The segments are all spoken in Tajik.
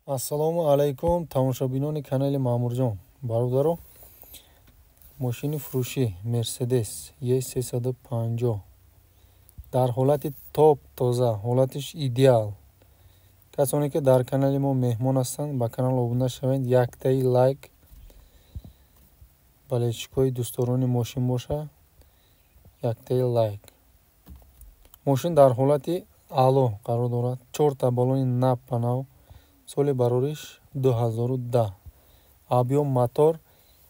Ассалому алайкум, тамошобинони канали Маъмурҷон. Бародаро, мошини фурӯшӣ Mercedes E350 дар ҳолати топ тоза, ҳолатиш идеал. Касоне ки дар канали мо меҳмон ҳастанд, ба канал обуна шаванд, яктаи лайк, балечикҳои дӯстдорони мошин боша, яктаи лайк. Мошин дар ҳолати аъло қарор дорад. 4 баллони нав ба нав, соли барориш 2010. Объем мотор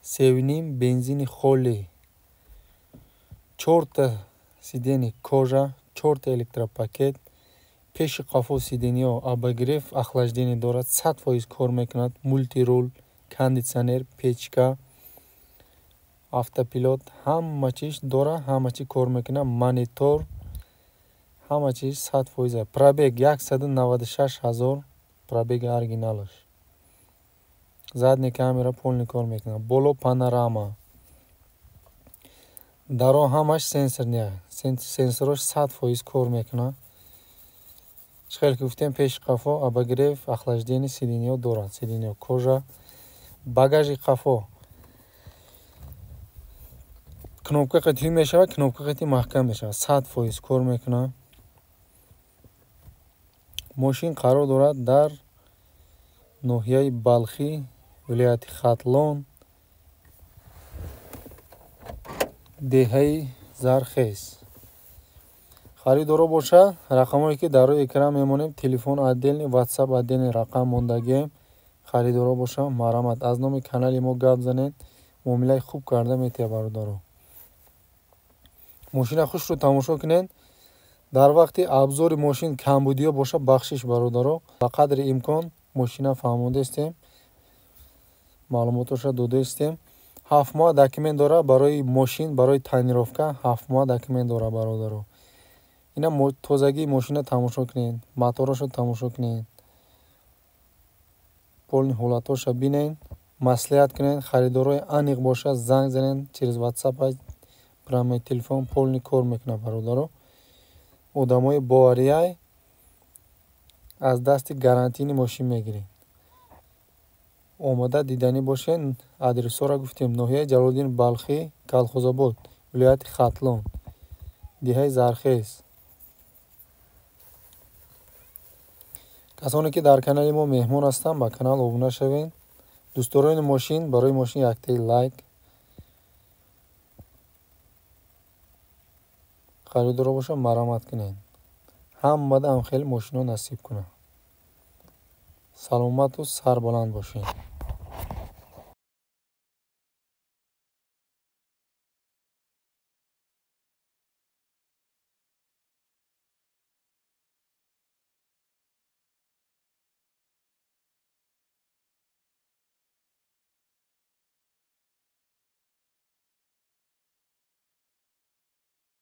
3.5 бензини холӣ. 4 сидени кожа, 4 электропакет. пеши қафо сидениҳо обогрев охлаждение дорад. 100% кор мекунад. Мультирул, кондитсионер, печка, автопилот, ҳама чиз дора, ҳама чиз кор мекунад. Монитор, ҳама чиз 100%. Пробег 196 000, пробеги оригиналаш. Задни камера полный кор мекунад. Боло панорама. Даро ҳамаш сенсорния. Сенсораш 100% кор мекунад. чихел гуфтем пеши қафо обогрев охлаждение сидениҳо дорад. Сидениҳо кожа. Багажи қафо кнопка қитӣ мешавад, кнопка қитӣ маҳкам мешавад. 100% кор мекунад. мошин қарор дорад дар ноҳияи Балхӣ, вилояти Хатлон, деҳаи Зархес. харидоро боша, рақамое ки дар рӯи экран мемонем, телефон отдельный, WhatsApp отдельный рақам мондагием. харидоро боша, марҳамат. аз номи канали мо гап занед, муомилаи хуб карда метавонед бародаро. мошина хушро тамошо кунед. дар вақти абзори мошин камбудиё боша, бахшиш бародаро. ба қадри имкон мошина фаҳмодаистем, маълумоташа додаистем. 7 моҳ документ дора барои мошин, барои таъмировка 7 моҳ документ дора бародаро. ина тозагии мошина тамошо кунед, моторашо тамошо кунед, полни ҳолатоша бинед, маслиҳат кунед. харидорои аниқ боша, занг занед через WhatsApp, прямой телефон полни кор мекунад бародаро. одамои боарияй аз дасти гарантини мошин мегиред. омода диданӣ бошед. адресора гуфтем: ноҳияи Ҷалолиддин Балхӣ, Калхозобод, вилояти Хатлон, деҳаи Зархес. касоне ки дар канали мо меҳмон ҳастанд, ба канал обуна шавед. дӯстдорони мошин, барои мошин яктаи лайк. харидоро боша, марҳамат кунед. ҳамадан хеле мошино насиб кунад. саломату сарбаланд бошед.